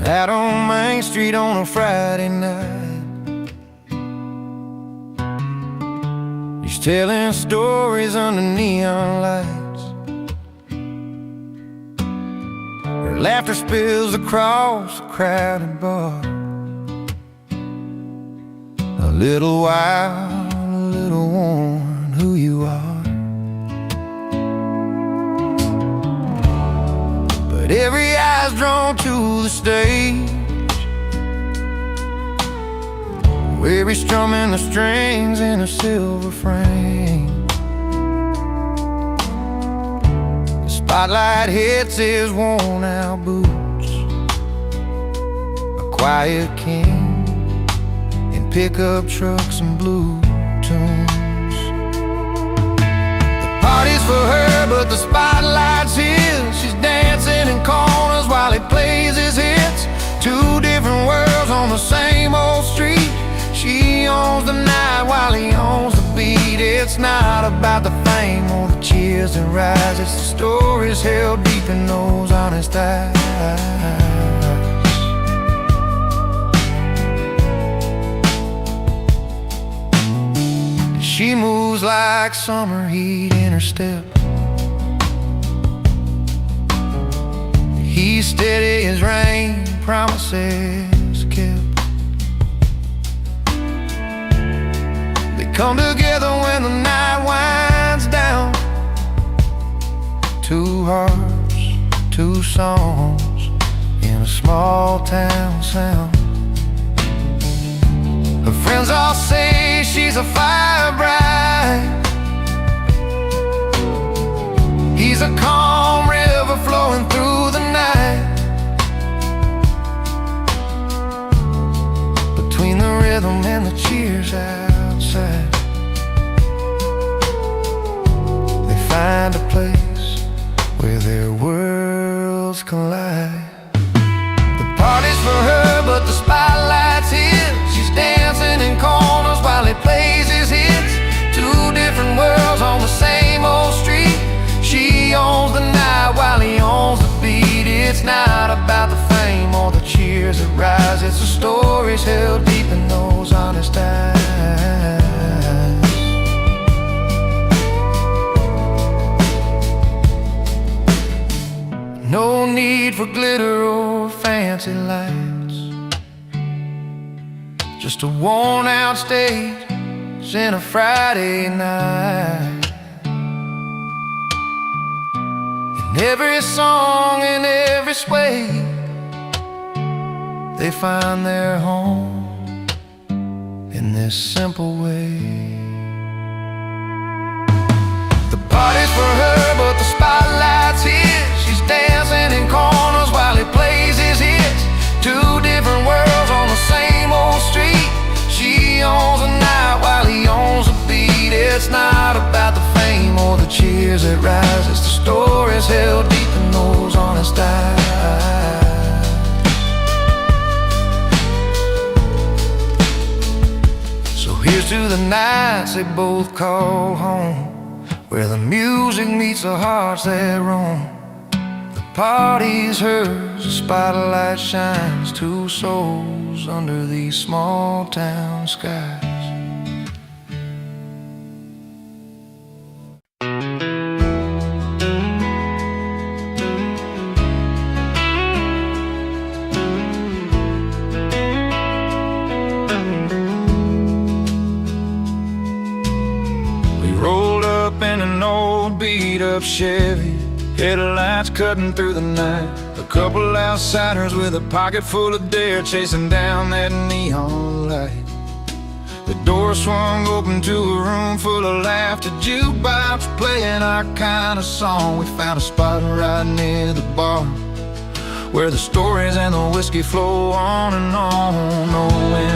out on Main Street on a Friday night. He's telling stories under neon lights. Her laughter spills across the crowded bar. A little wild, a little worn, who you are. But every eye's drawn to the stage, where he's strumming the strings in a silver frame. The spotlight hits his worn out boots, a quiet king in pickup trucks and blue tunes. The party's for her, but the spotlight's his. She's dancing in corners while he plays his hits. Two different worlds on the same old street. She owns the night while he owns the beat. It's not about the fame or the cheers that rise. It's the stories held deep in those honest eyes. She moves like summer heat in her step. He's steady as rain, promises kept. They come together when the night winds down. Two hearts, two songs in a small town sound. Her friends all say she's a fire bride. He's a calm river flowing through the night. Between the rhythm and the cheers outside, they find a place where their worlds collide. The party's for her, but the spotlight's his. She's dancing in corners while he plays his hits. Two different worlds on the same old street. She owns the night while he owns the beat. It's not about the fame or the cheers that rise. It's the stories held deep in those honest eyes. No need for glitter or fancy lights, just a worn out stage and a Friday night. In every song and every sway, they find their home in this simple way. The party's for her, but the spotlight's his. She's dancing in corners while he plays his hits. Two different worlds on the same old street. She owns the night while he owns the beat. It's not about the fame or the cheers that rise. It's the stories held deep in those honest eyes. So here's to the nights they both call home, where the music meets the hearts that roam. The party's hers, the spotlight shines. Two souls under these small town skies. We rolled up in an old beat-up Chevy, headlights cutting through the night. A couple outsiders with a pocket full of dare, chasing down that neon light. The door swung open to a room full of laughter, jukebox playing our kind of song. We found a spot right near the bar, where the stories and the whiskey flow on and on. No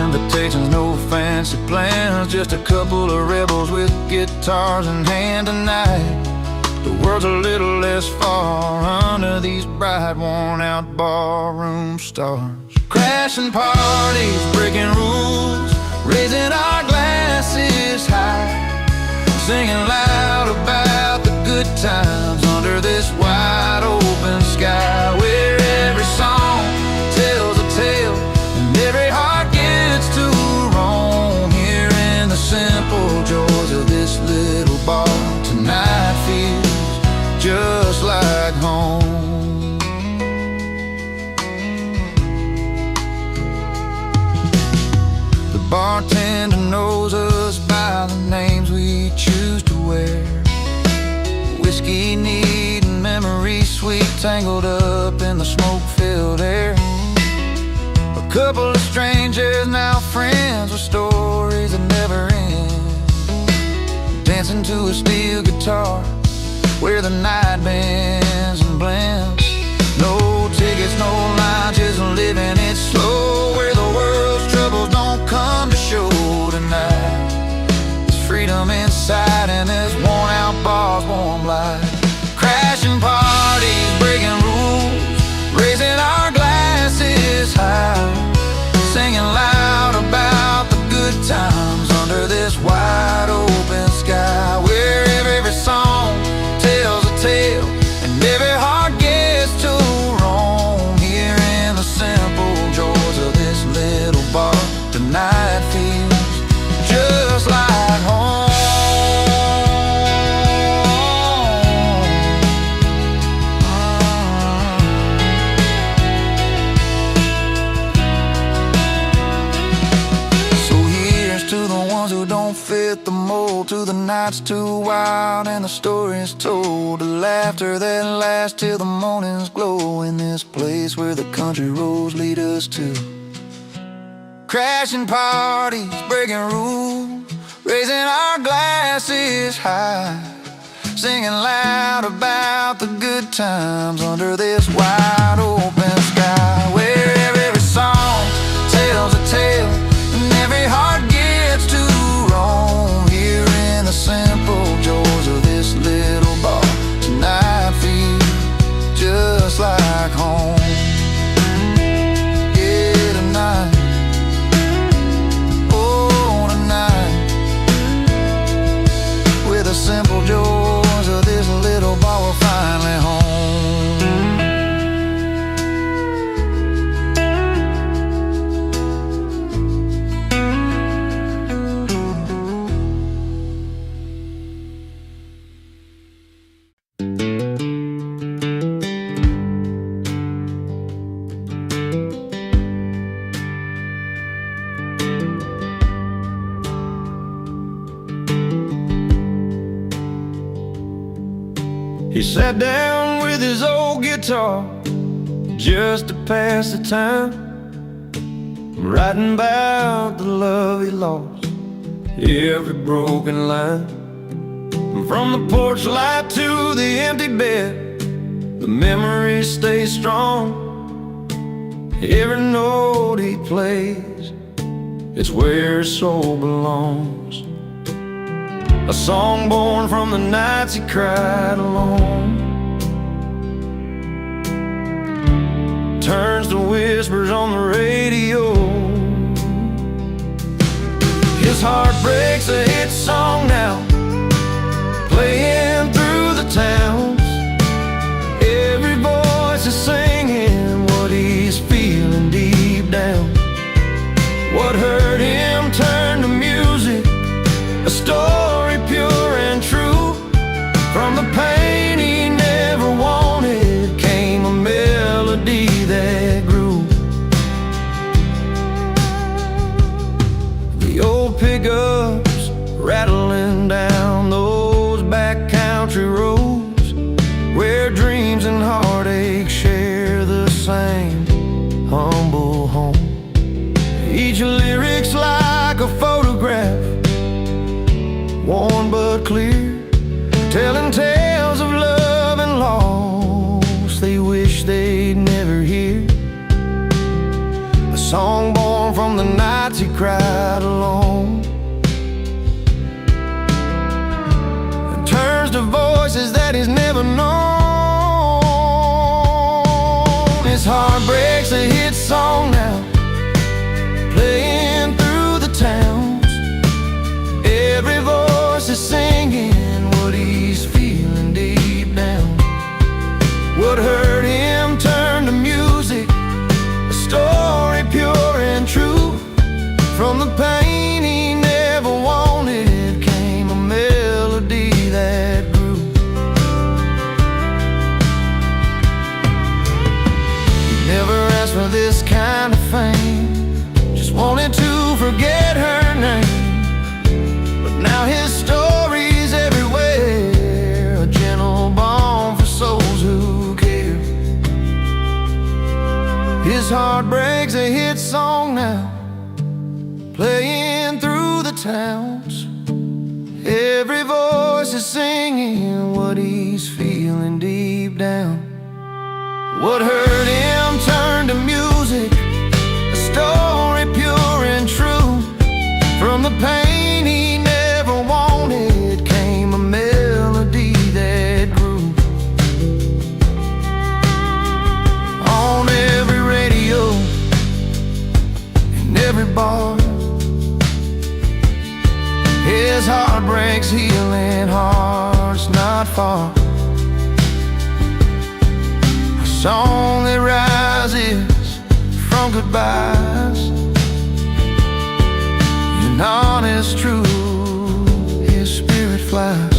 invitations, no fancy plans, just a couple of rebels with guitars in hand tonight. The world's a little less far under these bright, worn-out barroom stars. Crashing parties, breaking rules, raising our glasses high, singing loud about the good times under this wide open sky, where every song tells a bartender knows us by the names we choose to wear. Whiskey neat and memory sweet, tangled up in the smoke-filled air. A couple of strangers, now friends, with stories that never end. Dancing to a steel guitar where the night bends and blends. No tickets, no line, just living it slow, where the world's troubles don't come to show tonight. There's freedom inside and there's worn out bars, warm light. Crashing parties, breaking rules, raising our glasses high, singing loud about the good times under this wide open sky, where every song tells a tale and every heart gets to roam. Here in the simple joys of this little bar, tonight feels just like home. So here's to the ones who don't fit the mold, to the nights too wild and the stories told, the laughter that lasts till the mornings glow, in this place where the country roads lead us to. Crashing parties, breaking rules, raising our glasses high, singing loud about the good times under this wide open sky, where every song tells a tale and every heart gets to roam. Here in the simple joys of this little bar, tonight feels just like home. Yeah, tonight, oh tonight, with the simple joys of this little bar, we're finally home. He sat down with his old guitar just to pass the time, writing about the love he lost, every broken line. From the porch light to the empty bed, the memories stay strong. Every note he plays, it's where his soul belongs. A song born from the nights he cried alone, turns to whispers on the radio. His heart breaks a hit song now, playing through the towns. Every voice is singing what he's feeling deep down. What hurt him turned to music, a story pure and true. From the pain he never wanted came a melody that grew. The old pickups rattling down those back country roads, where dreams and heartache share the same humble home. Each lyric's like a photograph, worn but clear, telling tales of love and loss they wish they'd never hear. A song born from the nights he cried alone, and turns to voices that he's never known. His heart breaks a hit song now, playing through the towns. Every voice is singing what he's feeling deep down. What hurt him turned to music, a story pure and true. From the pain he never wanted came a melody that grew. He never asked for this kind of fame, just wanted to forget forget her name, but now his story's everywhere, a gentle balm for souls who care. His heart breaks a hit song now, playing through the towns. Every voice is singing what he's feeling deep down. What hurt him turned to music, a story pure and true. From the pain he never wanted came a melody that grew. On every radio, in every bar, his heart breaks healing hearts not far. A song that rises from goodbyes, in honest truth, his spirit flies.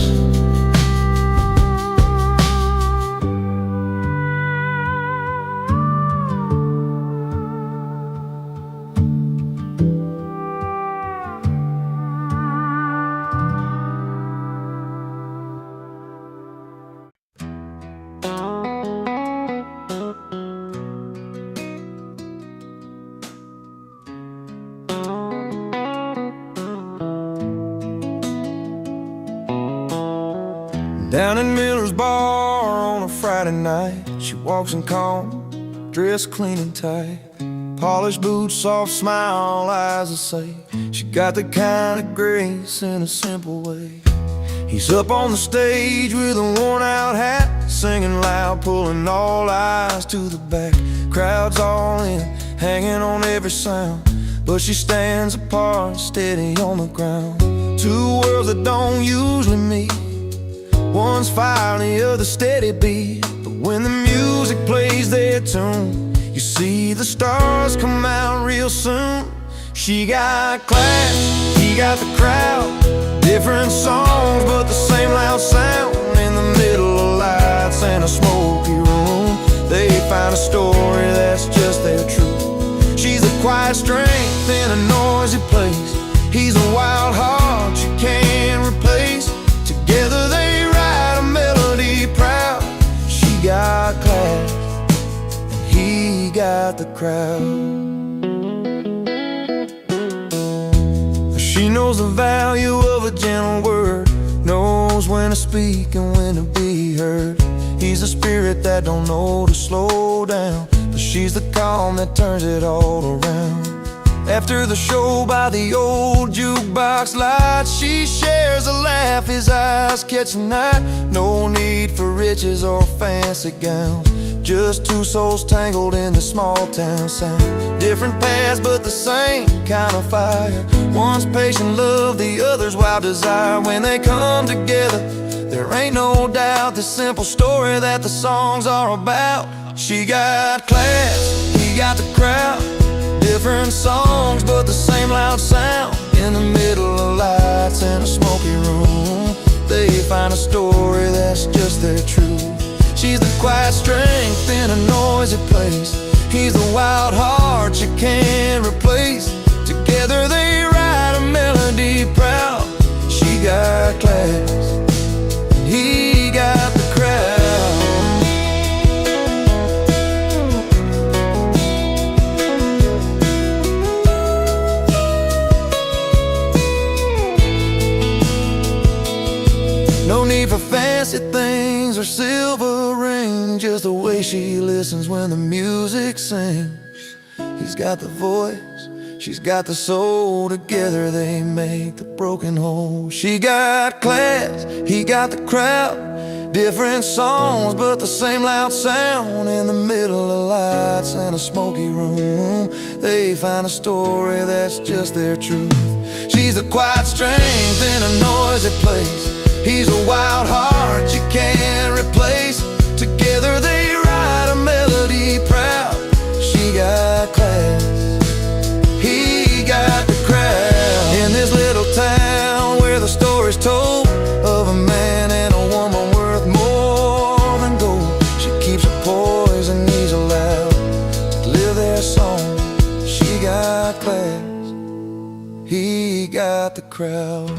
Down in Miller's bar on a Friday night, she walks in calm, dressed clean and tight. Polished boots, soft smile, eyes that say she got the kind of grace in a simple way. He's up on the stage with a worn-out hat, singing loud, pulling all eyes to the back. Crowd's all in, hanging on every sound, but she stands apart, steady on the ground. Two worlds that don't usually meet, one's fire and the other steady beat. But when the music plays their tune, you see the stars come out real soon. She got class, he got the crowd, different songs but the same loud sound. In the middle of lights and a smoky room, they find a story that's just their truth. She's a quiet strength in a noisy place, he's a wild heart you can't replace. Together they write a melody proud. She got class, and he got the crowd. She knows the value of a gentle word, knows when to speak and when to be heard. He's a spirit that don't know to slow down, but she's the calm that turns it all around. After the show by the old jukebox lights, she shares a laugh, his eyes catch the night. No need for riches or fancy gowns, just two souls tangled in the small town sound. Different paths but the same kind of fire, one's patient love, the other's wild desire. When they come together, there ain't no doubt the simple story that the songs are about. She got class, he got the crowd, different songs but the same loud sound. In the middle of lights and a smoky room, they find a story that's just their truth. She's the quiet strength in a noisy place, he's the wild heart you can't replace. Together they write a melody proud. She got class, and he got the crowd. No need for fancy things or silver rings, just the way she listens when the music sings. He's got the voice, she's got the soul, together they make the broken whole. She got class, he got the crowd, different songs but the same loud sound. In the middle of lights and a smoky room, they find a story that's just their truth. She's a quiet strength in a noisy place, he's a wild heart you can't replace. Together they write a melody proud. She got class, he got the crowd. In this little town where the story's told of a man and a woman worth more than gold, she keeps her poise and knees aloud to live their song. She got class, got the crowd.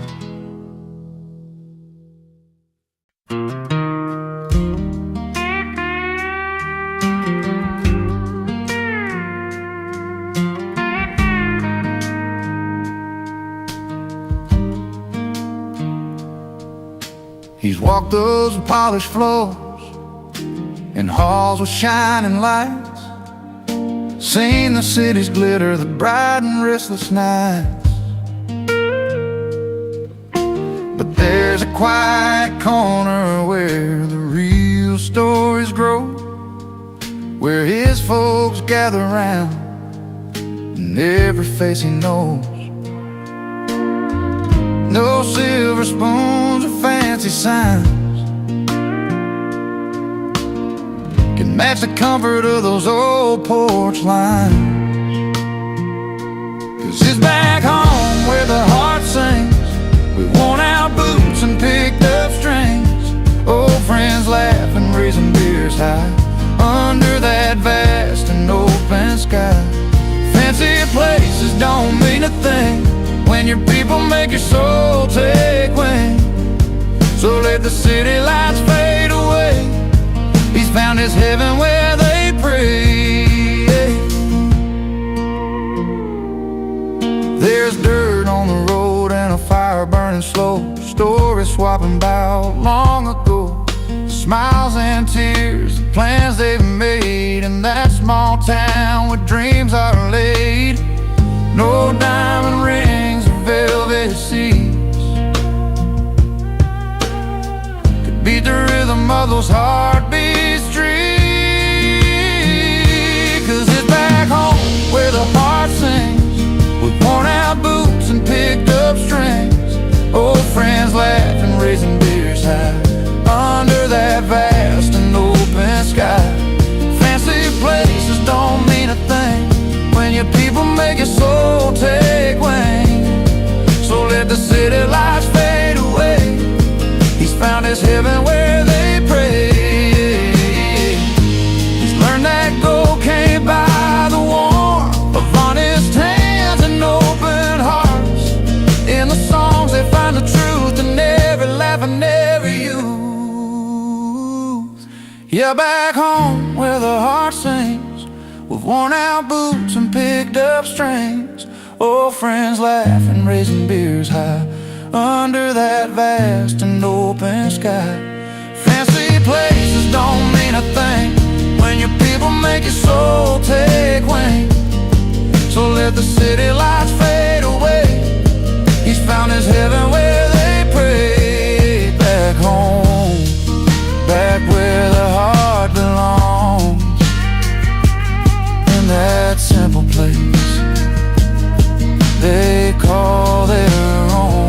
He's walked those polished floors in halls with shining lights, seen the city's glitter, the bright and restless nights. But there's a quiet corner where the real stories grow, where his folks gather round and every face he knows. No silver spoons or fancy signs can match the comfort of those old porch lines. 'Cause it's back home where the heart sings, with worn out boots and picked up strings, old friends laugh and raising beers high under that vast and open sky. Fancy places don't mean a thing when your people make your soul take wing. So let the city lights fade away. He's found his heaven where they pray. There's dirt on the road and a fire burning slow, stories swapping about long ago, smiles and tears, the plans they've made in that small town where dreams are laid. No diamond rings or velvet seats could beat the rhythm of those heartbeats street. 'Cause it's back home where the heart sings, with worn out boots and picked up strings, old friends laugh and raising beers high under that vast and open sky. Fancy places don't mean a thing when your people make your soul take wing. So let the city lights fade away. He's found his heaven where they pray. He's learned that gold can't buy the warmth of honest hands and open hearts. In the songs they find the truth in every laugh and every youth. Yeah, back home where the heart sings, with worn out boots and picked up strings, old friends laugh and raising beers high under that vast and open sky. Fancy places don't mean a thing when your people make your soul take wing. So let the city lights fade away. He's found his heaven where they pray. Back home, back where the heart belongs, in that simple place they call their own.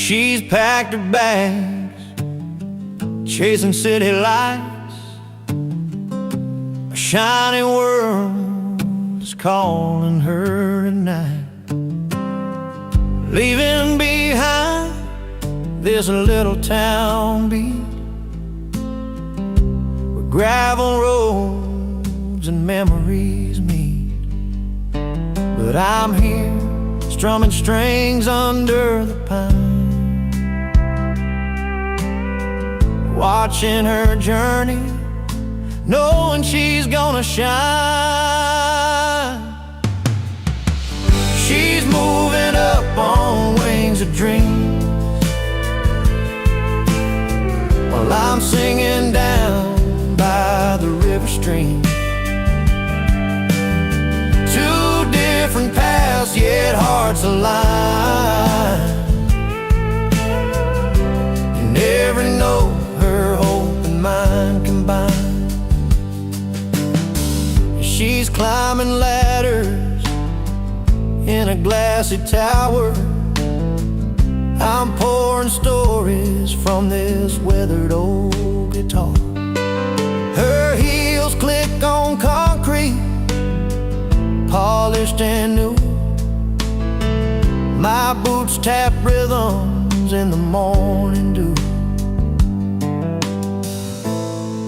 She's packed her bags, chasing city lights. A shining world is calling her tonight, leaving behind this little town beat, where gravel roads and memories meet. But I'm here, strumming strings under the pine, watching her journey, knowing she's gonna shine. She's moving up on wings of dreams, while I'm singing down by the river stream. Two different paths, yet hearts aligned. In every note, her hope and mine combined. She's climbing ladders in a glassy tower. I'm pouring stories from this weathered old guitar. Her heels click on concrete, polished and new. My boots tap rhythms in the morning dew.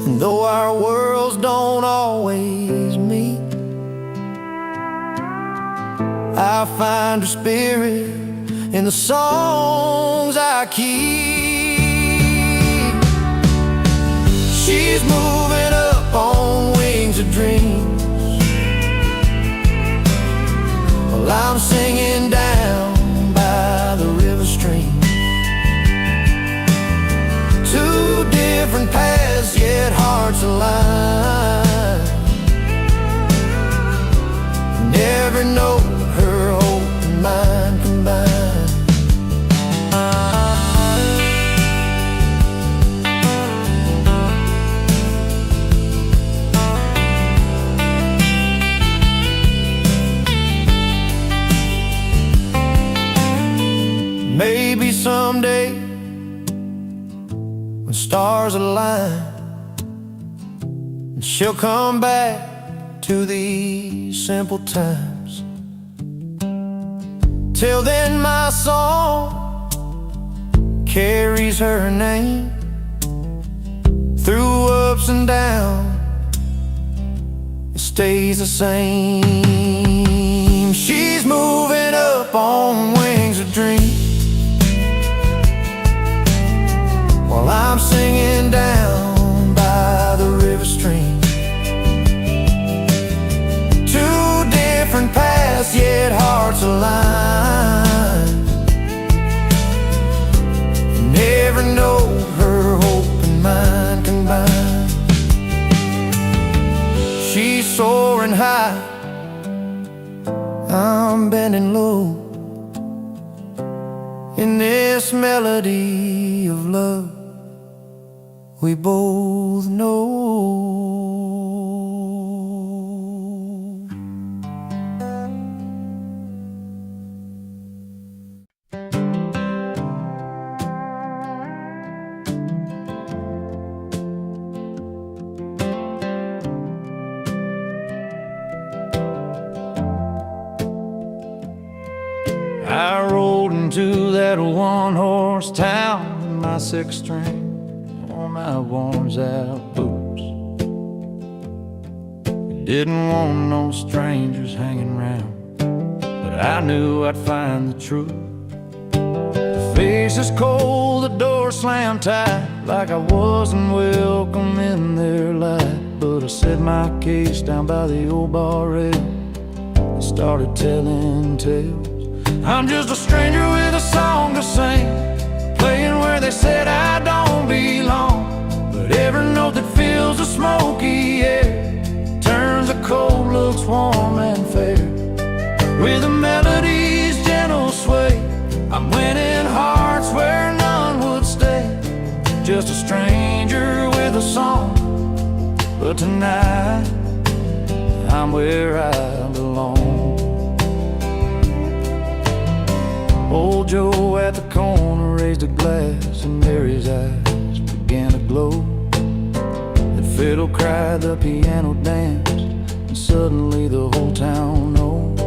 And though our worlds don't always meet, I find her spirit in the songs I keep. She's moving up on wings of dreams, while I'm singing down by the river stream. Two different paths, yet hearts align. Never know her hope and mine combined. Maybe someday, when stars align, she'll come back to these simple times. Till then my song carries her name. Through ups and downs, it stays the same. She's moving up on wings of dreams, while I'm singing down by the river stream. Two different paths, yet hearts align. Never know her hope and mine combined. She's soaring high, I'm bending low, in this melody of love we both know. I rolled into that one-horse town in my sixth string, on my worn-out boots. Didn't want no strangers hanging round, but I knew I'd find the truth. The face is cold, the door slammed tight, like I wasn't welcome in their life. But I set my case down by the old bar rail and started telling tales. I'm just a stranger with a song to sing, playing where they said I don't belong. But every note that fills the smoky air turns the cold looks warm and fair. With the melody's gentle sway, I'm winning hearts where none would stay. Just a stranger with a song, but tonight I'm where I belong. Old Joe at the corner raised a glass, and Mary's eyes began to glow. The fiddle cried, the piano danced, and suddenly the whole town knows.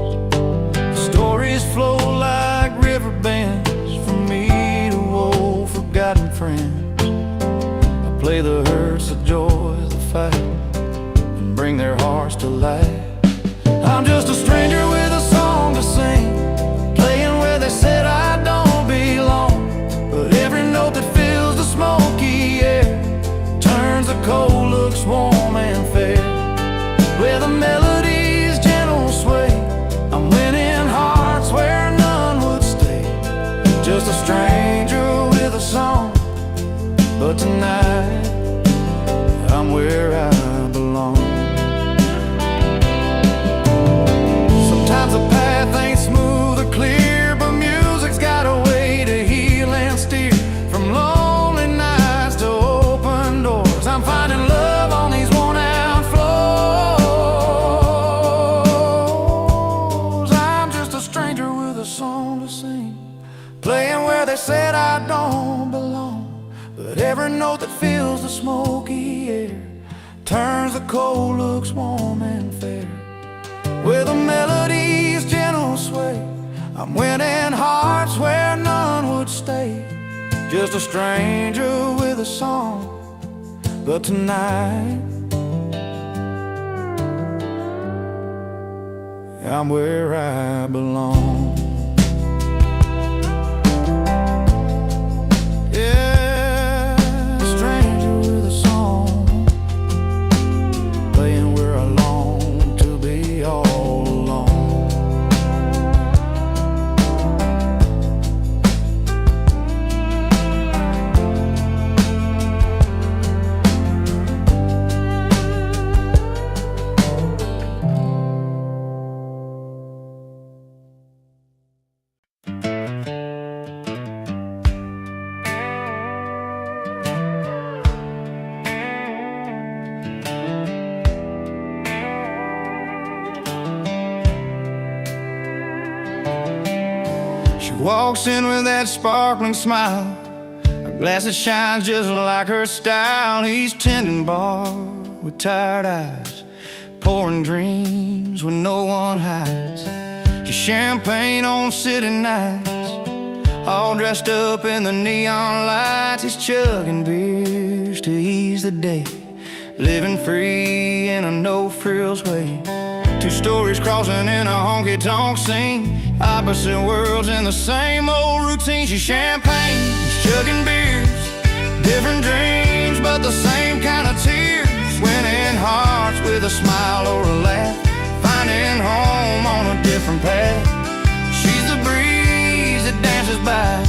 The stories flow like river bends from me to old forgotten friends. I play the hurts, the joys, the fight, and bring their hearts to life. I'm just a stranger with a song to sing, playing where they said I don't belong. But every note that fills the smoky air turns the cold looks warm and fair. Where the melody's gentle sway, I'm winning hearts where none would stay. Just a stranger with a song, but tonight I'm where I belong. Sometimes the path ain't smooth or clear, but music's got a way to heal and steer. From lonely nights to open doors, I'm finding love on these worn out floors. calm and fair. With a melody's gentle sway, I'm winning hearts where none would stay. Just a stranger with a song, but tonight I'm where I belong. Yeah, a stranger with a song, playing where I long to be all alone. She walks in with that sparkling smile, a glass that shines just like her style. He's tending bar with tired eyes, pouring dreams when no one hides. She's champagne on city nights, all dressed up in the neon lights. He's chugging beers to ease the day, living free in a no-frills way. Two stories crossing in a honky-tonk scene, opposite worlds in the same old routine. She's champagne, he's chugging beers, different dreams but the same kind of tears. Winning hearts with a smile or a laugh, finding home on a different path. She's the breeze that dances by,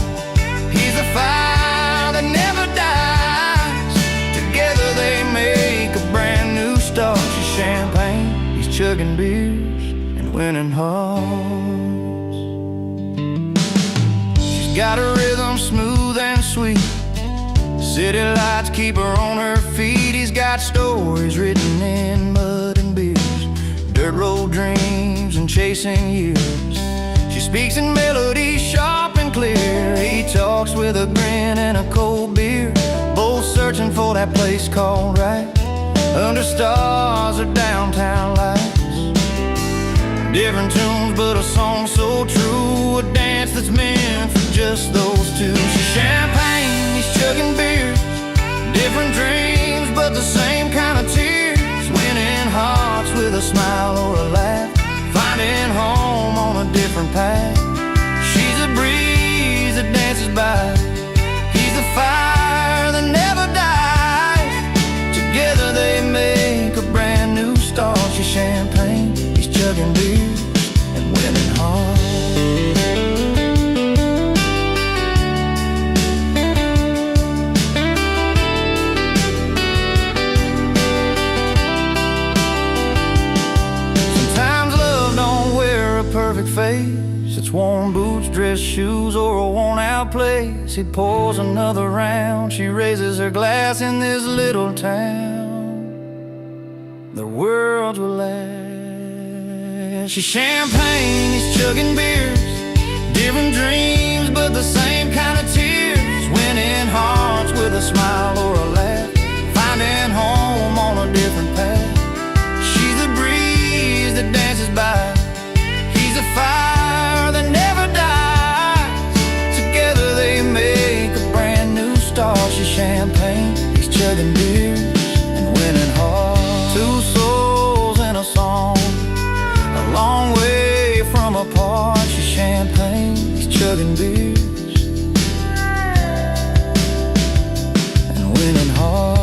he's the fire that never dies. Together they make a brand new start. She's champagne, he's chugging beers and winning hearts. She's got a rhythm smooth and sweet, city lights keep her on her feet. He's got stories written in mud and beers, dirt road dreams and chasing years. She speaks in melodies sharp and clear, he talks with a grin and a cold beer. Both searching for that place called right, under stars or downtown lights. Different tunes but a song so true, a dance that's meant for just those two. She's champagne, he's chugging beers, different dreams but the same kind of tears. Winning hearts with a smile or a laugh, finding home on a different path. She's a breeze that dances by, he's the fire that never dies. Together they make a brand new start. She's champagne, he's chugging beers and winning hearts. Perfect face, it's worn boots, dress shoes, or a worn-out place. He pours another round, she raises her glass. In this little town, the world will last. She's champagne, he's chugging beers, different dreams but the same kind of tears. Winning hearts with a smile or a laugh, finding home on a different path. She's the breeze that dances by, he's a fire that never dies. Together they make a brand new start. She's champagne, he's chugging beers and winning hearts. Two souls in a song, a long way from apart. She's champagne, he's chugging beers and winning hearts.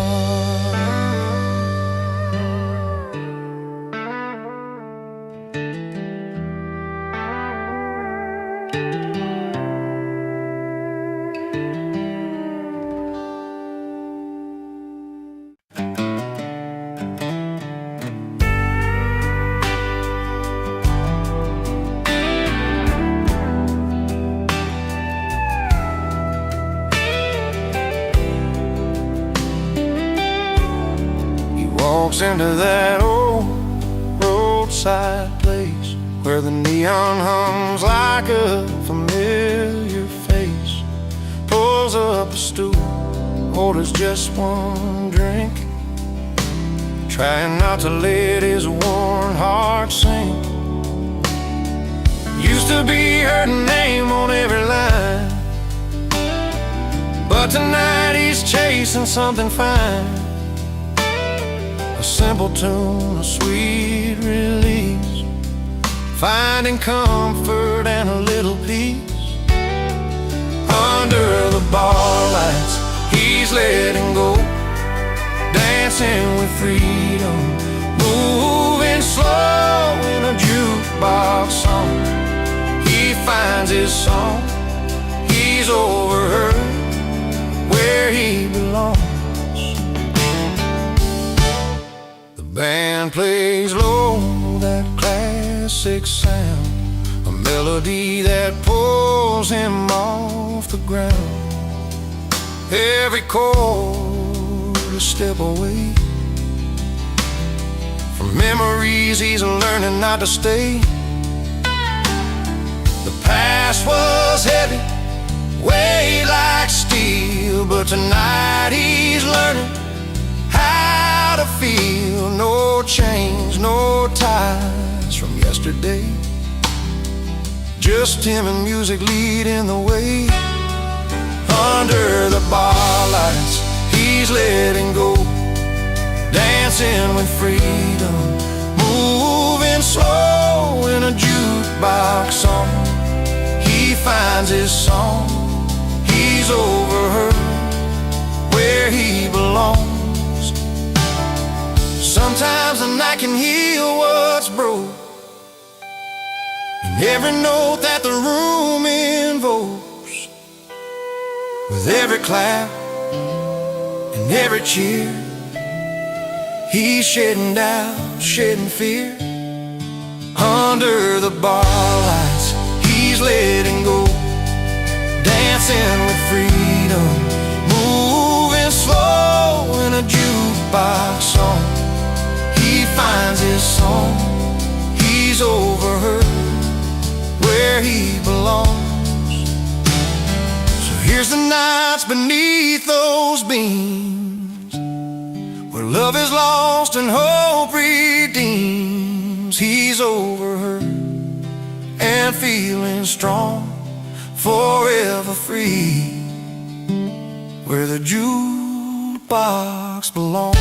Walks into that old roadside place where the neon hums like a familiar face. Pulls up a stool, orders just one drink, trying not to let his worn heart sink. Used to be her name on every line, but tonight he's chasing something fine. A simple tune, a sweet release, finding comfort and a little peace. Under the bar lights, he's letting go, dancing with freedom, moving slow in a jukebox song. He finds his song, he's over her, where he belongs. The band plays low, that classic sound, a melody that pulls him off the ground. Every chord a step away from memories he's learning not to stay. The past was heavy, weighed like steel, but tonight he's learning how to feel. No chains, no ties from yesterday, just him and music leading the way. Under the bar lights, he's letting go, dancing with freedom, moving slow in a jukebox song. He finds his song, he's over her, where he belongs. Sometimes the night can heal what's broke, and every note that the room invokes, with every clap and every cheer, he's shedding doubt, shedding fear. Under the bar lights, he's letting go, dancing with freedom, moving slow in a jukebox song. He finds his song, he's over her, where he belongs. So here's the nights beneath those beams, where love is lost and hope redeems. He's over her and feeling strong, forever free, where the jukebox belongs.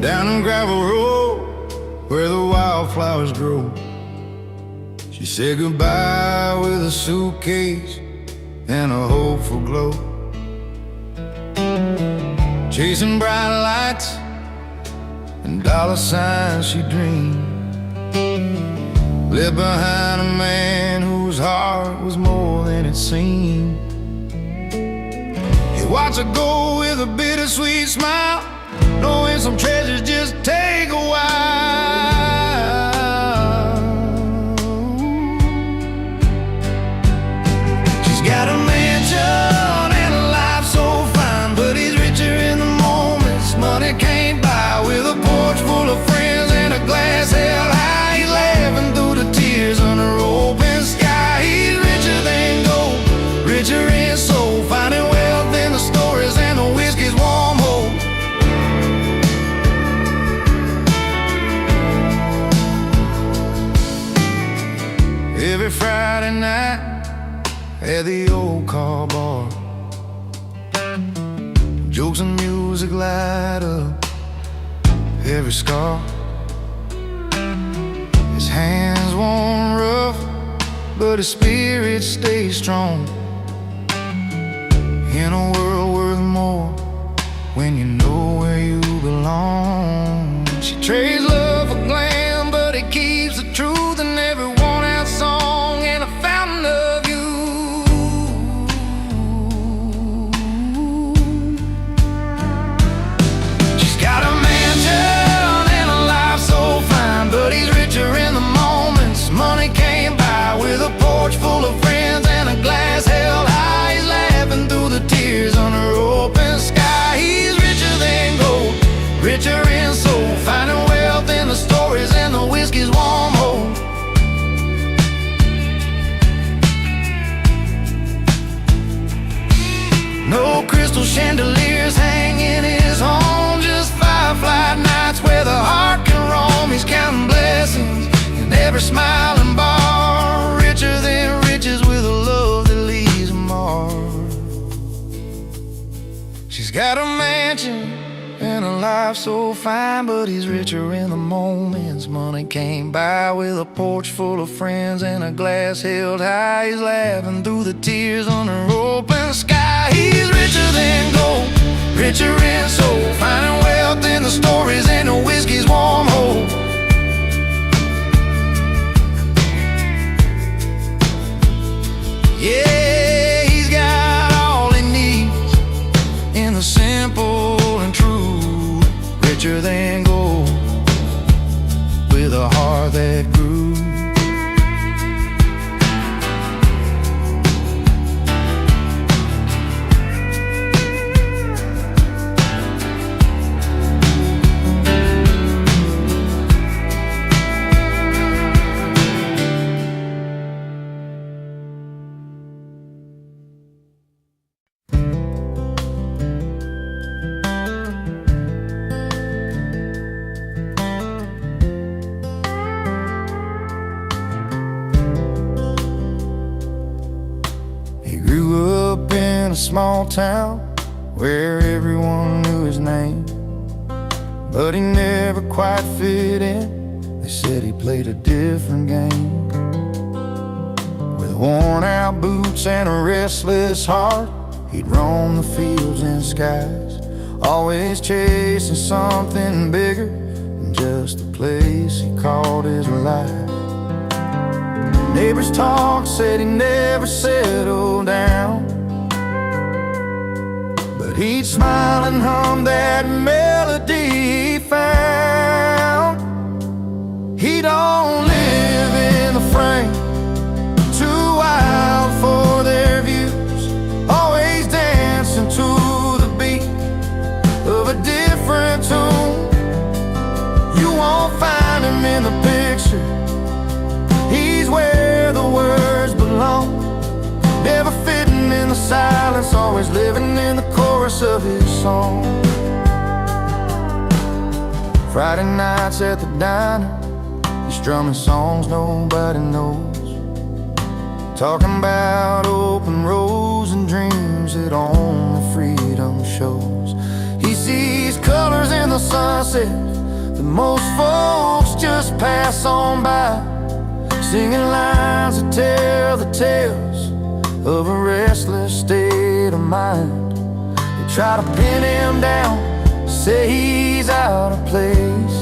Down a gravel road where the wildflowers grow, she said goodbye with a suitcase and a hopeful glow. Chasing bright lights and dollar signs she dreamed, left behind a man whose heart was more than it seemed. He watched her go with a bittersweet smile, knowing some treasures just take a while. She's got a mansion and a life so fine, but he's richer in the moments money can't buy. With a porch full of friends and a glass held high, he's laughing through the tears under open sky. He's richer than gold, richer in soul, finding wealth in the stories and the whiskey's warm hope. Every Friday night at the old car bar, jokes and music light up every scar. His hands worn rough, but his spirit stays strong. In a world worth more when you know where you belong. She trades love for glam, but it keeps the truth in every worn out song and a fountain of you. every smiling bar, richer than riches with a love that leaves a mark. She's got a mansion and a life so fine, but he's richer in the moments money came by. With a porch full of friends and a glass held high, he's laughing through the tears under open sky. He's richer than gold, richer in soul, finding wealth in the stories and the whiskey's warm hope. Yeah, he's got all he needs in the simple and true. Richer than gold, with a heart that grew. A small town where everyone knew his name, but he never quite fit in. They said he played a different game. With worn out boots and a restless heart, he'd roam the fields and skies, always chasing something bigger than just the place he called his life. Neighbors talk, said he never settled down, but he'd smile and hum that melody he found. He don't live in the frame, too wild for their views, always dancing to the beat of a different tune. You won't find him in the picture, he's where the words belong, never fitting in the silence, always living in the chorus of his song. Friday nights at the diner, he's strumming songs nobody knows, talking about open roads and dreams that only freedom shows. He sees colors in the sunset that most folks just pass on by, singing lines that tell the tales of a restless state of mind. They try to pin him down, say he's out of place,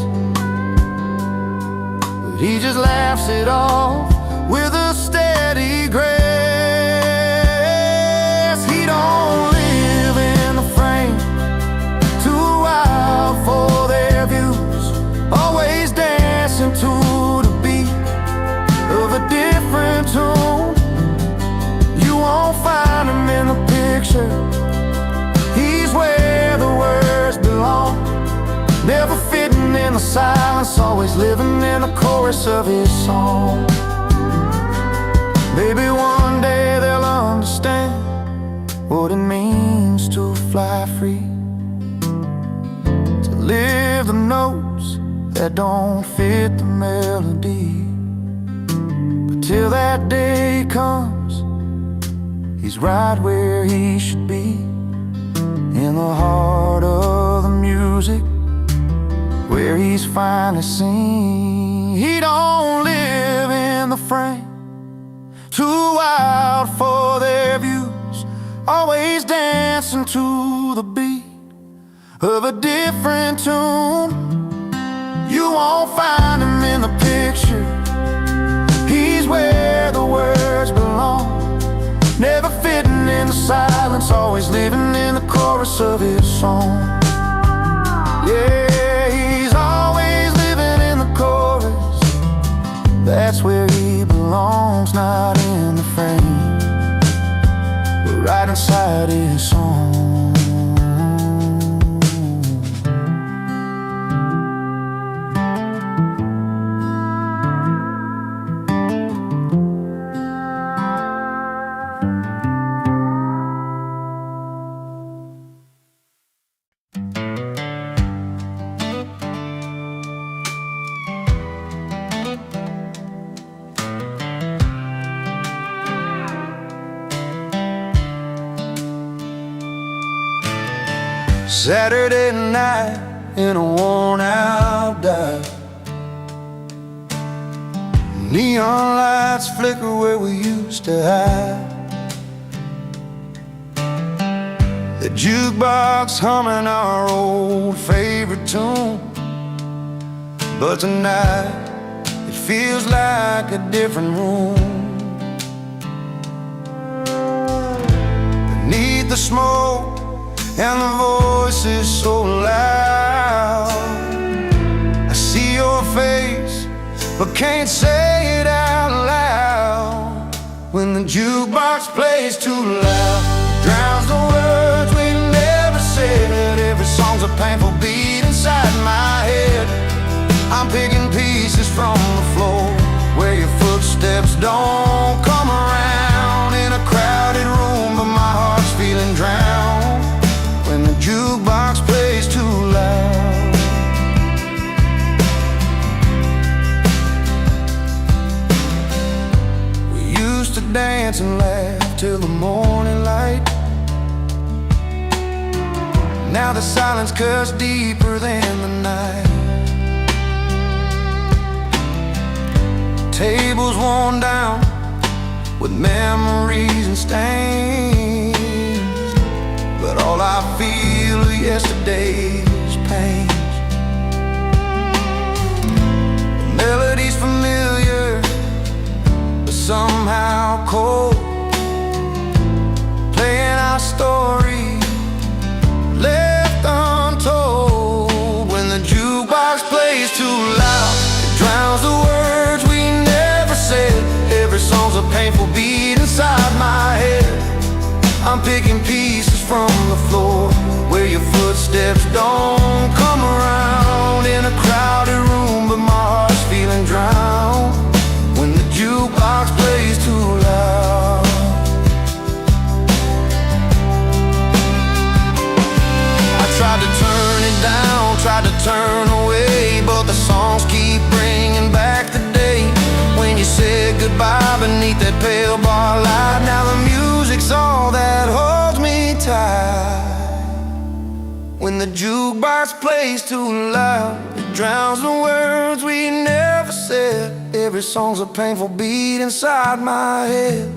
but he just laughs it off with a steady grace. He don't live in the frame, too wild for their views, always dancing to the beat of a different tune. You won't find him in the picture, he's where the words belong, never fitting in the silence, always living in the chorus of his song. Maybe one day they'll understand what it means to fly free, to live the notes that don't fit the melody. But till that day comes, he's right where he should be, in the heart of the music, where he's finally seen. He don't live in the frame, too wild for their views, always dancing to the beat of a different tune. You won't find him in the picture, he's where the words belong, never fitting in the silence, always living in the chorus of his song. Yeah, he's always living in the chorus, that's where he belongs, not in the frame, but right inside his song. Saturday night in a worn-out dive. Neon lights flicker where we used to hide. The jukebox humming our old favorite tune. But tonight it feels like a different room. Beneath the smoke and the voices so loud, I see your face but can't say it out loud. When the jukebox plays too loud, it drowns the words we never said. Every song's a painful beat inside my head. I'm picking pieces from the floor where your footsteps don't come around. In a crowded room but my heart's feeling drowned when the jukebox plays too loud. We used to dance and laugh till the morning light. Now the silence cuts deeper than the night. Tables worn down with memories and stains, but all I feel are yesterday's pains. The melody's familiar, but somehow cold, playing our story left untold. When the jukebox plays too loud, it drowns the words we never said. Every song's a painful beat inside my head. I'm picking pieces from the floor where your footsteps don't come around. In a crowded room but my heart's feeling drowned when the jukebox plays too loud. I tried to turn it down, tried to turn away, but the songs keep bringing back the day when you said goodbye beneath that pale bar light. Now the music's all that holds me tight. When the jukebox plays too loud, it drowns the words we never said. Every song's a painful beat inside my head.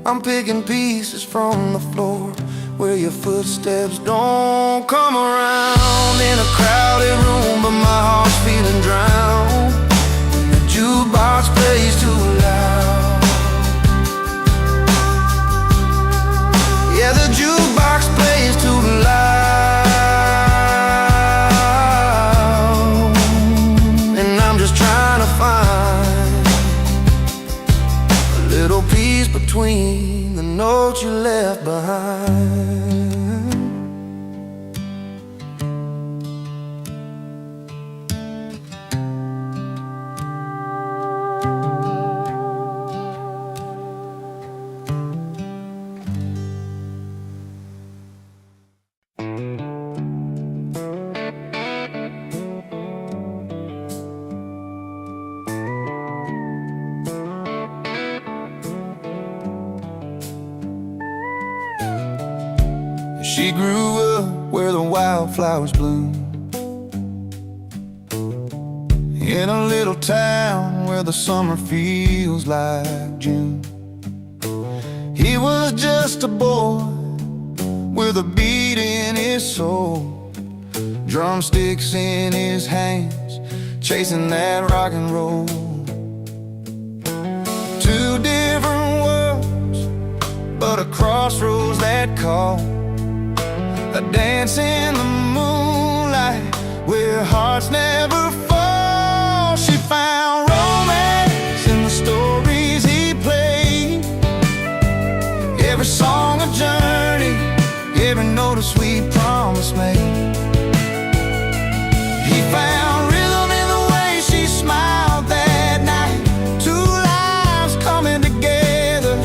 I'm picking pieces from the floor where your footsteps don't come around. In a crowded room but my heart's feeling drowned when the jukebox plays too loud. Yeah, the jukebox plays too loud, and I'm just trying to find a little piece between the notes you left behind. She grew up where the wildflowers bloom, in a little town where the summer feels like June. He was just a boy with a beat in his soul, drumsticks in his hands, chasing that rock and roll. Two different worlds, but a crossroads that call. A dance in the moonlight where hearts never fall. She found romance in the stories he played. Every song a journey, every note a sweet promise made. He found rhythm in the way she smiled that night. Two lives coming together,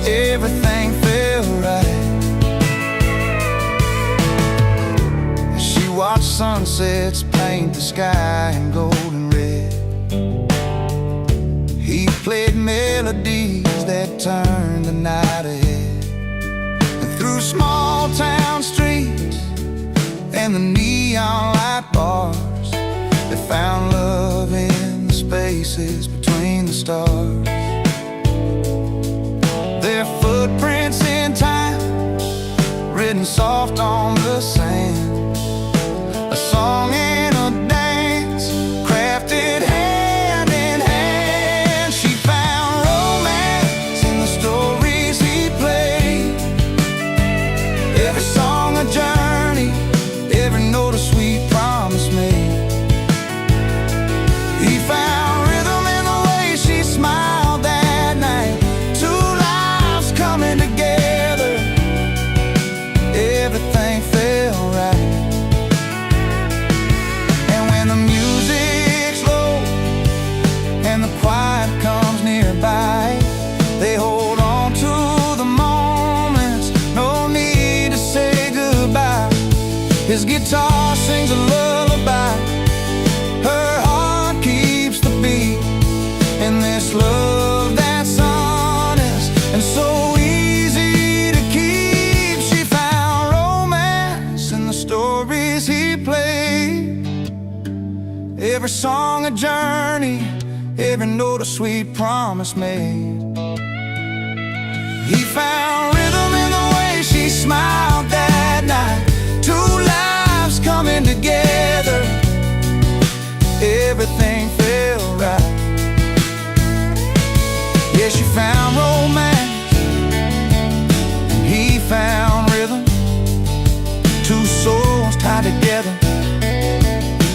everything felt right. Watch sunsets paint the sky in golden red. He played melodies that turned the night ahead. And through small town streets and the neon light bars. They found love in the spaces between the stars. Their footprints in time, written soft on the sand. A song and a dance, crafted hand in hand. She found romance in the stories he played. Every song a journey, every note a sweet promise made. He found rhythm in the way she smiled that night. Two lives coming together, everything felt right. And when the music's low and the quiet comes nearby, they hold on to the moments, no need to say goodbye. His guitar sings a lullaby, her heart keeps the beat in this love that's honest and so easy to keep. She found romance in the stories he played. Every song a journey, every note a sweet promise made. He found rhythm in the way she smiled that night. Two lives coming together, everything felt right. Yeah, she found romance and he found rhythm. Two souls tied together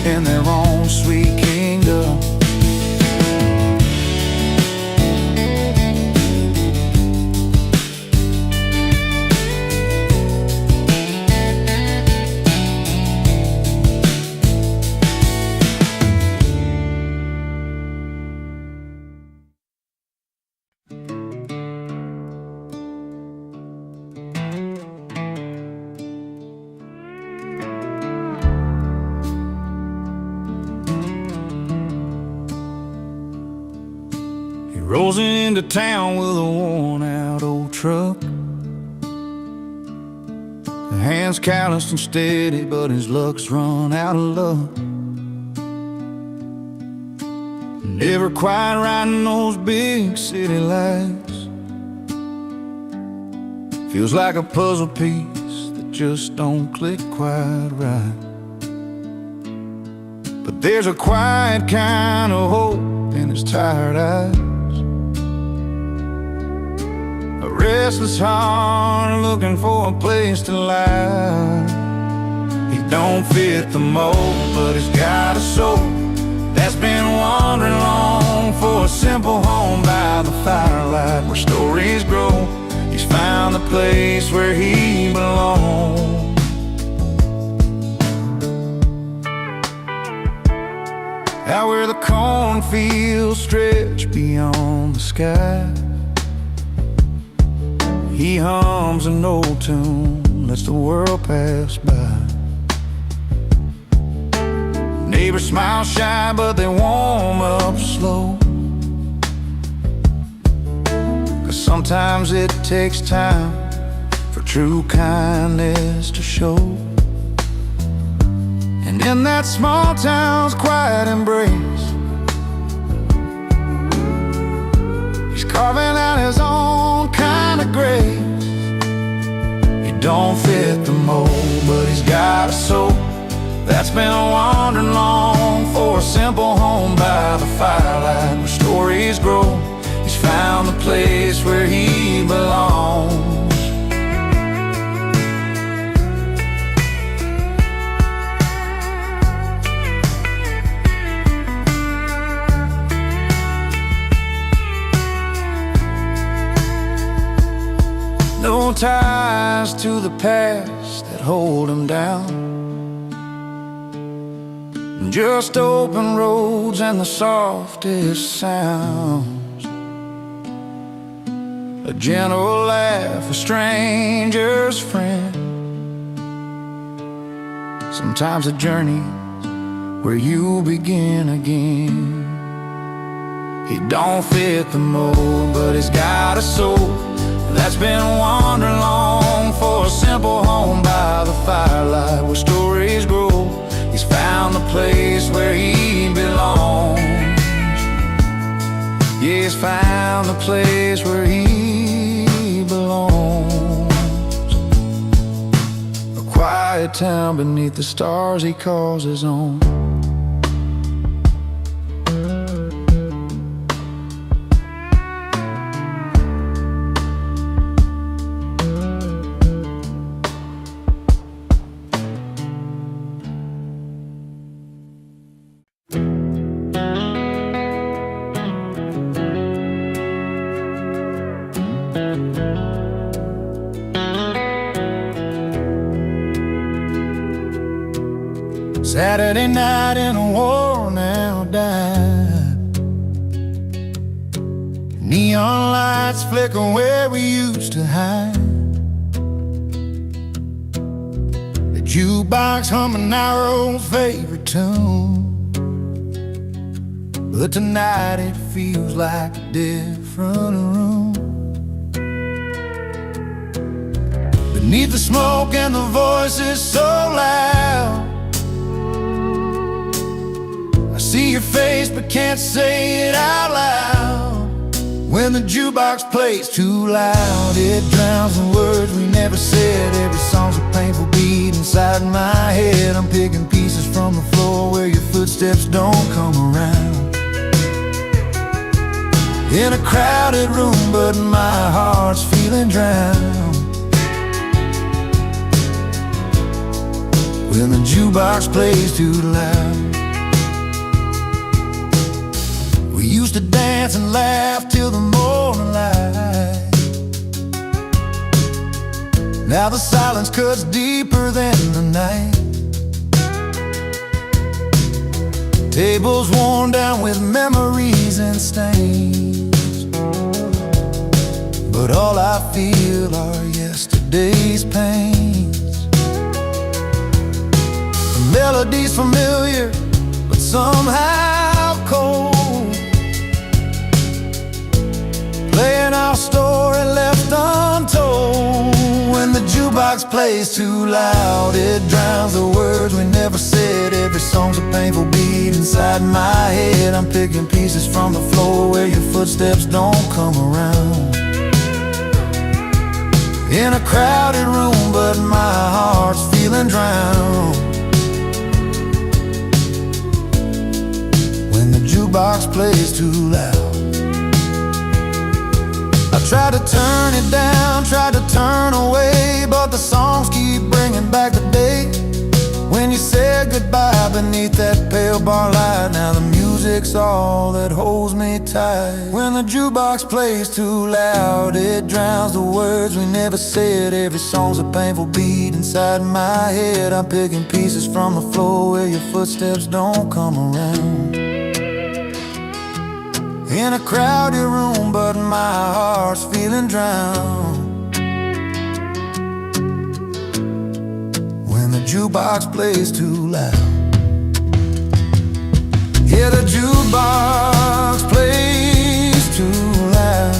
in their own sweet kingdom. Rolls into town with a worn-out old truck. The hands calloused and steady, but his luck's run out of luck. Never quite riding those big city lights. Feels like a puzzle piece that just don't click quite right. But there's a quiet kind of hope in his tired eyes. A restless heart looking for a place to lie. He don't fit the mold, but he's got a soul that's been wandering long for a simple home by the firelight where stories grow. He's found the place where he belongs. Out where the cornfields stretch beyond the sky, he hums an old tune, lets the world pass by. Neighbors smile shy, but they warm up slow. 'Cause sometimes it takes time for true kindness to show. And in that small town's quiet embrace, he's carving out his own kind of grace. He don't fit the mold, but he's got a soul that's been wandering long for a simple home by the firelight where stories grow. He's found the place where he belongs. No ties to the past that hold him down, just open roads and the softest sounds. A gentle laugh, a stranger's friend. Sometimes a journey where you begin again. He don't fit the mold, but he's got a soul that's been wandering long for a simple home by the firelight where stories grow. He's found the place where he belongs. Yeah, he's found the place where he belongs. A quiet town beneath the stars he calls his own. Saturday night in a worn-out dive. Neon lights flicker where we used to hide. The jukebox humming our old favorite tune. But tonight it feels like a different room. Beneath the smoke and the voices so loud, I see your face but can't say it out loud. When the jukebox plays too loud, it drowns the words we never said. Every song's a painful beat inside my head. I'm picking pieces from the floor where your footsteps don't come around. In a crowded room, but my heart's feeling drowned. When the jukebox plays too loud. We used to dance and laugh till the morning light. Now the silence cuts deeper than the night. Tables worn down with memories and stains, but all I feel are yesterday's pains. The melody's familiar, but somehow cold, playing our story left untold. When the jukebox plays too loud, it drowns the words we never said. Every song's a painful beat inside my head. I'm picking pieces from the floor where your footsteps don't come around. In a crowded room, but my heart's feeling drowned. When the jukebox plays too loud, I tried to turn it down, tried to turn away, but the songs keep bringing back the day when you said goodbye beneath that pale bar light. Now the music's all that holds me tight. When the jukebox plays too loud, it drowns the words we never said. Every song's a painful beat inside my head. I'm picking pieces from the floor where your footsteps don't come around. In a crowded room, but my heart's feeling drowned. When the jukebox plays too loud. Yeah, the jukebox plays too loud,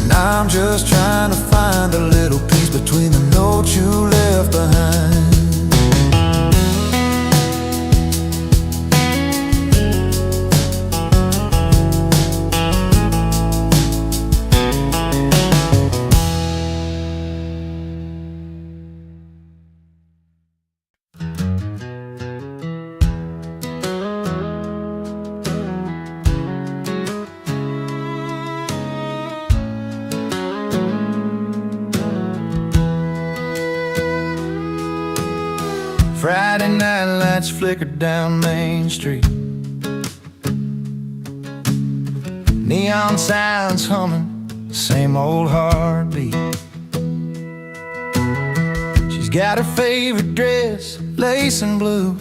and I'm just trying to find a little piece between the notes you left behind. Friday night lights flickered down Main Street. Neon signs humming, same old heartbeat. She's got her favorite dress, lace and blue.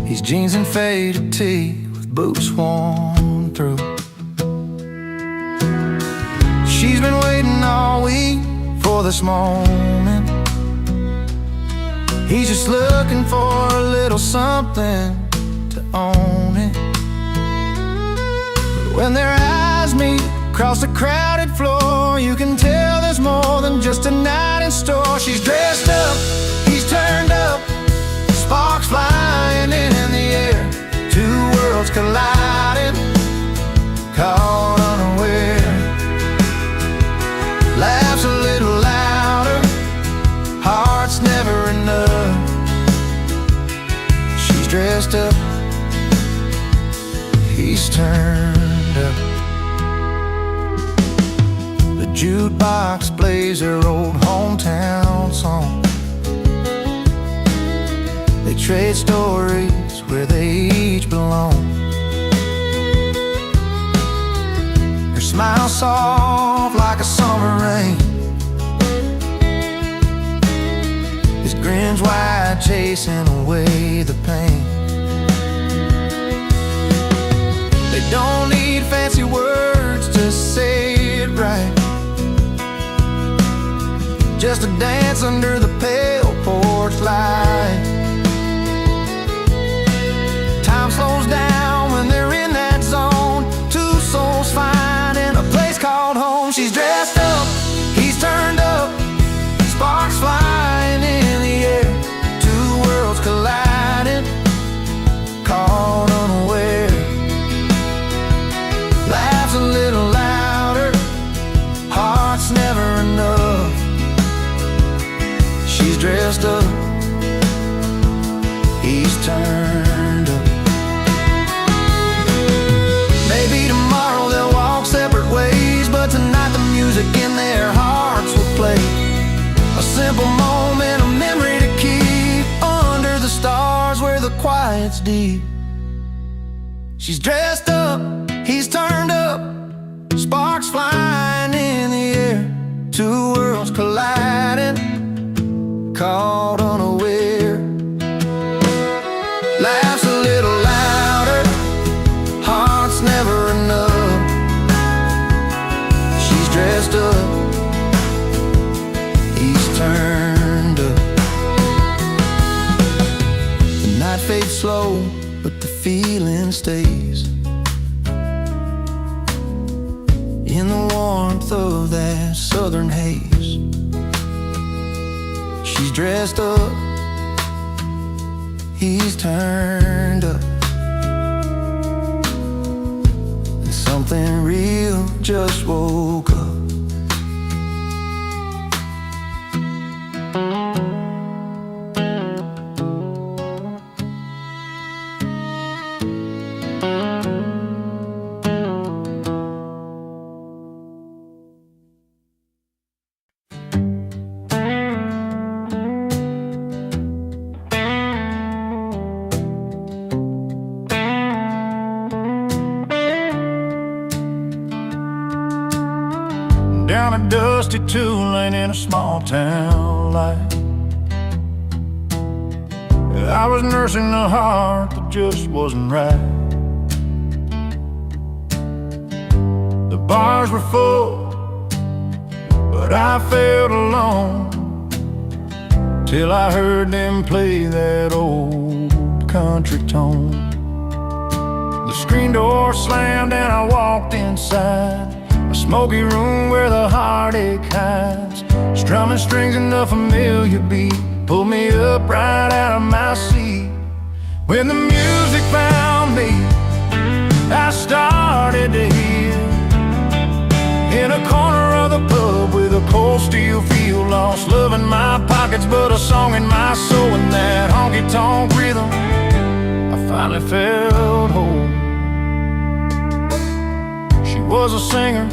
He's jeans and faded tee with boots worn through. She's been waiting all week for this moment. He's just looking for a little something to own it. But when their eyes meet, Across the crowded floor, you can tell there's more than just a night in store. She's dressed up, he's turned up, sparks flying in the air. Two worlds colliding, caught unaware. Laughs a little louder, heart's never enough. She's dressed up, he's turned up. The jukebox plays her old hometown song. They trade stories where they each belong. Her smile soft like a summer rain. His grin's wide, chasing away the pain. They don't need fancy words to say it right. Just a dance under the pale porch light. Time slows down when they're in that zone. Two souls finding a place called home. She's dressed up, he's turned up, sparks flying in the air. Two worlds colliding, caught unaware. Laughs a little louder, heart's never enough. She's dressed up, he's turned up. Maybe tomorrow they'll walk separate ways, but tonight the music in their hearts will play. A simple moment, a memory to keep under the stars where the quiet's deep. She's dressed up, he's turned up, sparks flying in the air. Two worlds colliding, caught unaware. Laughs a little louder, heart's never enough. She's dressed up, he's turned up. The night fades slow, but the feeling stays. In the warmth of that southern haze. She's dressed up, he's turned up. And something real just woke up. Down a dusty two-lane in a small town life, I was nursing a heart that just wasn't right. The bars were full, but I felt alone, till I heard them play that old country tone. The screen door slammed and I walked inside a smoky room where the heartache hides. Strumming strings and a familiar beat pulled me up right out of my seat. When the music found me, I started to hear. In a corner of the pub with a cold steel feel, lost love in my pockets but a song in my soul. In that honky-tonk rhythm, I finally felt whole. She was a singer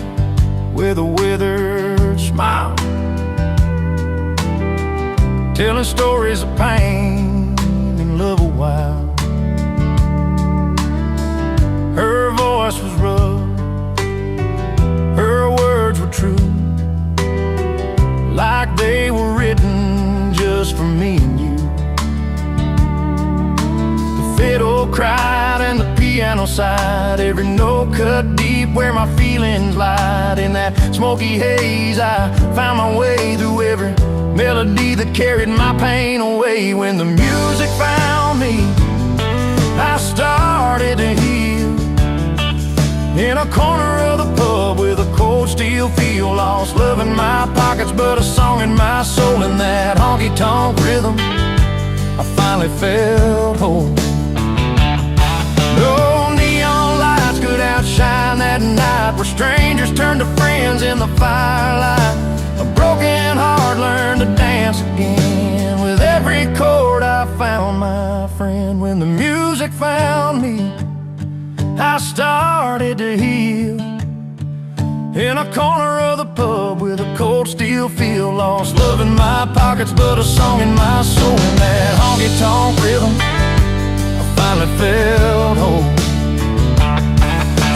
with a withered smile, telling stories of pain and love a while. Her voice was rough, her words were true, like they were written just for me and you. The fiddle cried and the piano sighed, every note cut deep where my feelings lied. In that smoky haze I found my way through every melody that carried my pain away. When the music found me, I started to heal. In a corner of the pub with a cold steel feel lost. Love in my pockets, but a song in my soul. In that honky-tonk rhythm, I finally felt home. No neon lights could outshine that night, where strangers turned to friends in the firelight. A broken heart learned to dance again. With every chord I found my friend. When the music found me, I started to heal. In a corner of the pub with a cold steel feel lost. Love in my pockets, but a song in my soul. In that honky-tonk rhythm, I finally felt home.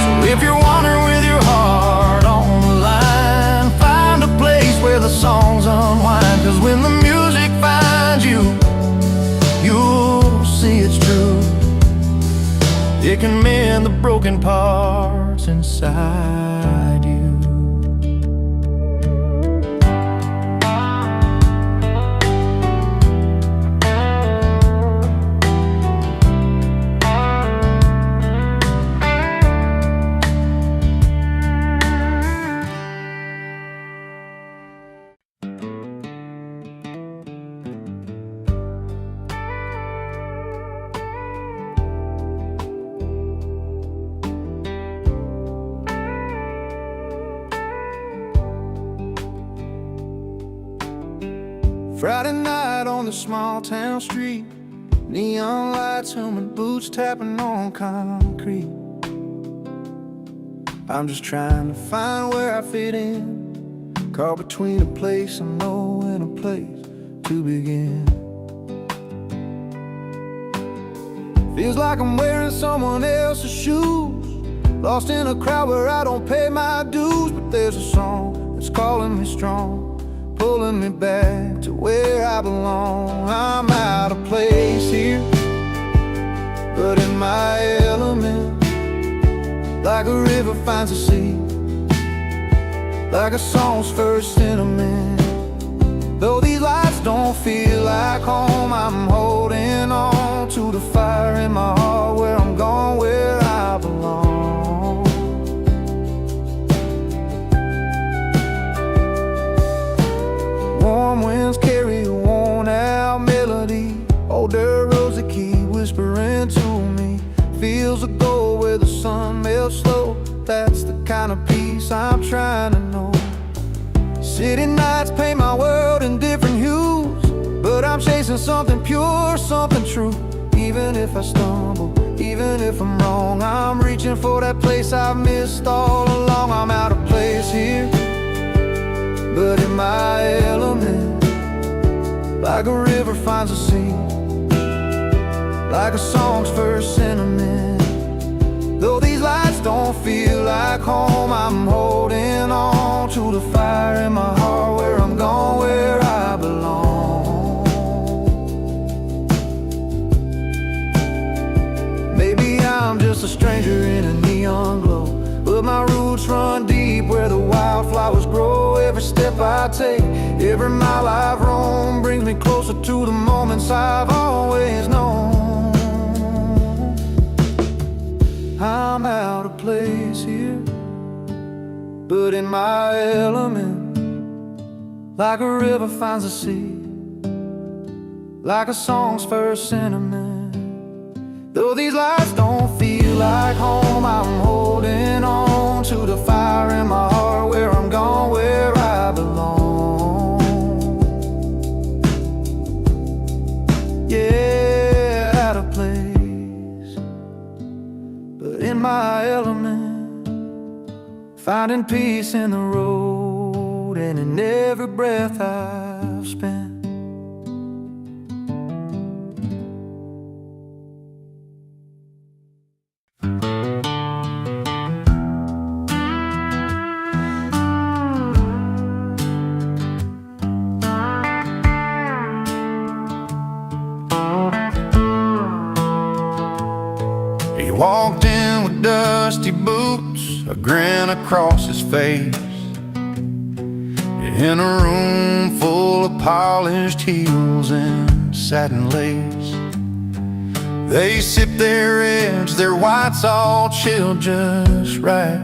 So if you're wandering with your heart on the line, find a place where the songs unwind. 'Cause when the music finds you, you'll see it's true. It can mend the broken parts inside you. Friday night on the small town street, neon lights humming, boots tapping on concrete. I'm just trying to find where I fit in, caught between a place I know and a place to begin. Feels like I'm wearing someone else's shoes, lost in a crowd where I don't pay my dues. But there's a song that's calling me strong, pulling me back to where I belong. I'm out of place here, but in my element, like a river finds a sea, like a song's first sentiment. Though these lights don't feel like home, I'm holding on to the fire in my heart, where I'm going, where I belong. Warm winds carry a worn-out melody, older rosy key whispering to me. Fields of gold where the sun melts slow, that's the kind of peace I'm trying to know. City nights paint my world in different hues, but I'm chasing something pure, something true. Even if I stumble, even if I'm wrong, I'm reaching for that place I've missed all along. I'm out of place here, but in my element, like a river finds a sea, like a song's first sentiment. Though these lights don't feel like home, I'm holding on to the fire in my heart, where I'm going, where I belong. Maybe I'm just a stranger in a neon glow, but my roots run deep where the wildflowers grow. Every step I take, every mile I've roamed, brings me closer to the moments I've always known. I'm out of place here, but in my element, like a river finds a sea, like a song's first sentiment. Though these lights don't feel like home, I'm holding on to the fire in my heart, where I'm going, where I belong. Yeah, out of place, but in my element, finding peace in the road and in every breath I've spent. He walked in with dusty boots, a grin across his face, in a room full of polished heels and satin lace. They sipped their reds, their whites all chilled just right,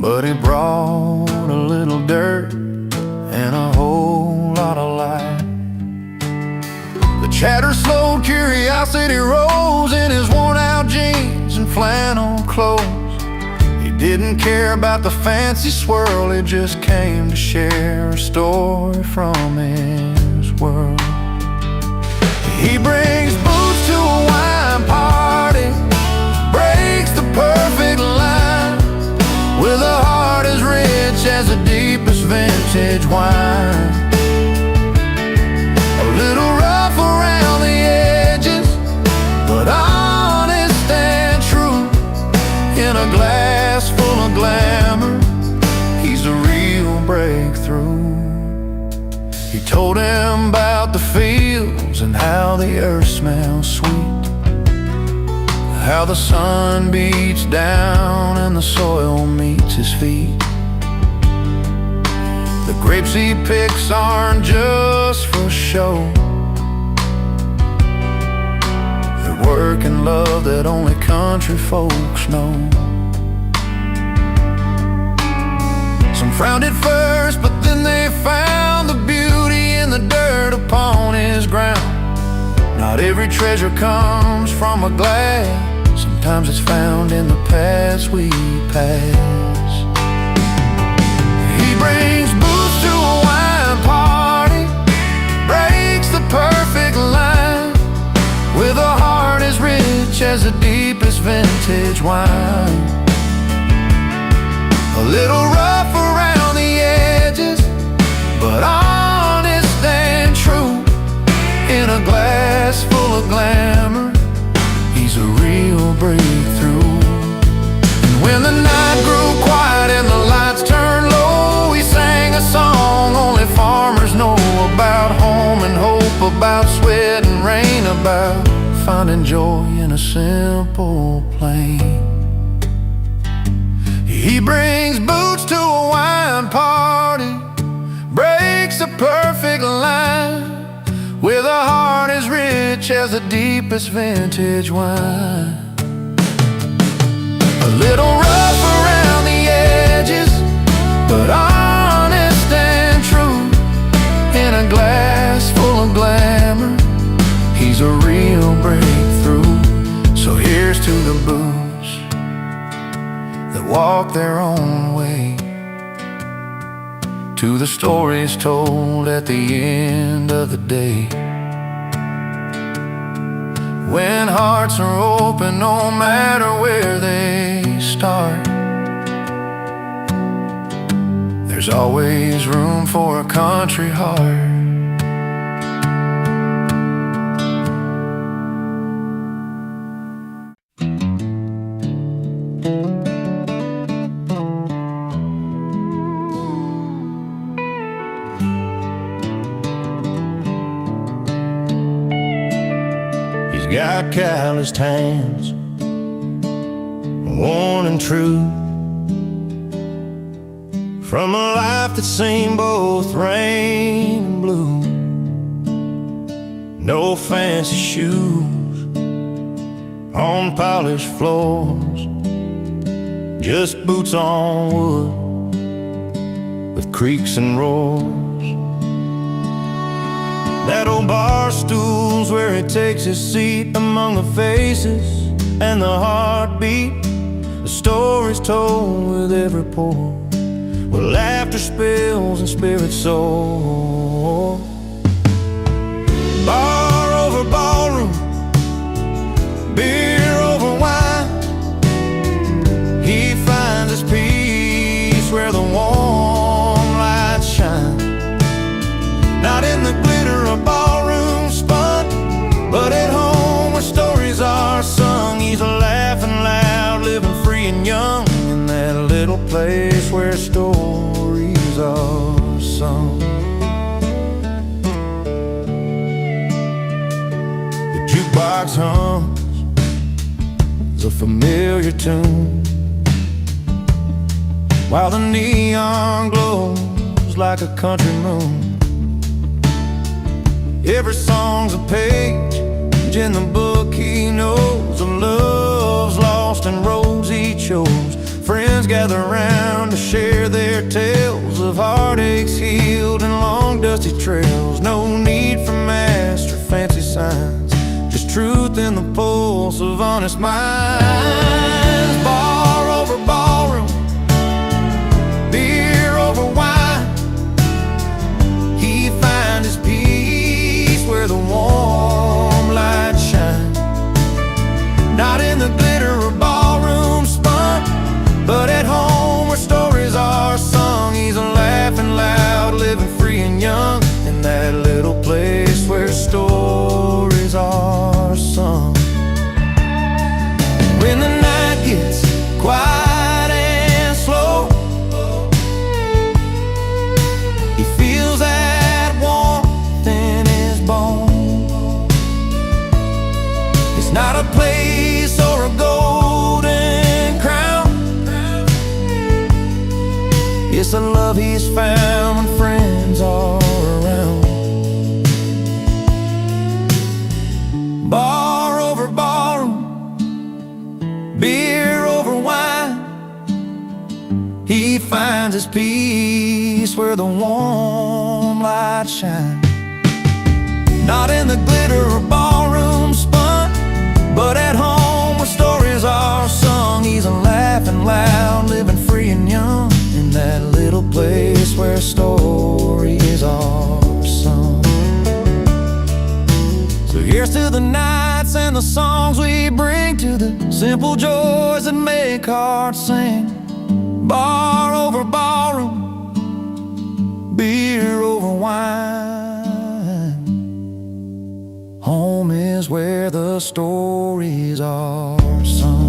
but it brought a little dirt and a whole lot of light. The chatter slowed, curiosity rose in his worn-out jeans and flannel clothes. He didn't care about the fancy swirl, he just came to share a story from his world. He brings boots to a wine party, breaks the perfect line, with a heart as rich as the deepest vintage wine. A little rough around the edges, but honest and true. In a glass full of glamour, he's a real breakthrough. He told him about the fields and how the earth smells sweet, how the sun beats down and the soil meets his feet. The grapes he picks aren't just for show, they're work and love that only country folks know. Some frowned at first, but then they found the beauty in the dirt upon his ground. Not every treasure comes from a glass, sometimes it's found in the paths we pass. He brings boots to a wine party, breaks the perfect line, with a heart as rich as the deepest vintage wine. A little rough around the edges, but honest and true. In a glass full of glamour, he's a real breakthrough. And when the night grew quiet and the lights turned low, he sang a song only farmers know about home and hope, about sweat and rain, about finding joy in a simple plain. He brings boots to a wine party, breaks a perfect line, with a heart as rich as the deepest vintage wine. A little rough around the edges, but honest and true. In a glass full of glamour, he's a real breakthrough. So here's to the boots that walk their own way, to the stories told at the end of the day. When hearts are open, no matter where they start, there's always room for a country heart. Got calloused hands, worn and true, from a life that's seen both rain and blue. No fancy shoes on polished floors, just boots on wood with creaks and roars. That old bar stool's where he takes his seat, among the faces and the heartbeat. The story's told with every pore, where laughter spills and spirits soar. Bar over ballroom, beer over wine, he finds his peace where the warm lights shine. Not in the glitter of ballroom spun, but at home where stories are sung. He's laughing loud, living free and young, in that little place where stories are sung. The jukebox hums a familiar tune, while the neon glows like a country moon. Every song's a page in the book he knows, of loves lost and roads he chose. Friends gather round to share their tales of heartaches healed and long dusty trails. No need for mass or fancy signs, just truth in the pulse of honest minds. Bar over ballroom, beer over wine, he finds his peace where the warm light shines. Not in the glitter or ballroom spun, but at home where stories are sung. He's laughing loud, living free and young, in that little place where stories are sung. When the night gets quiet and slow, he feels that warmth in his bones. It's not a place or a golden crown, it's a love he's found when friends are around. Bar over ballroom, beer over wine, he finds his peace where the warm light shines. Not in the glitter or ballroom spun, but at home where stories are sung. He's laughing loud, living free and young, in that little place where stories are sung. So here's to the nights and the songs we bring, to the simple joys that make hearts sing. Bar over ballroom, beer over wine, home is where the stories are sung.